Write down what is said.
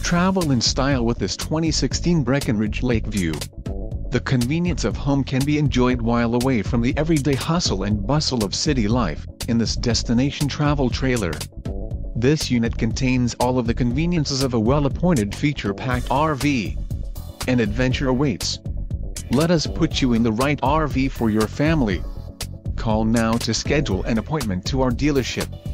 Travel in style with this 2016 Breckenridge Lakeview. The convenience of home can be enjoyed while away from the everyday hustle and bustle of city life, in this destination travel trailer. This unit contains all of the conveniences of a well-appointed feature-packed RV. An adventure awaits. Let us put you in the right RV for your family. Call now to schedule an appointment to our dealership.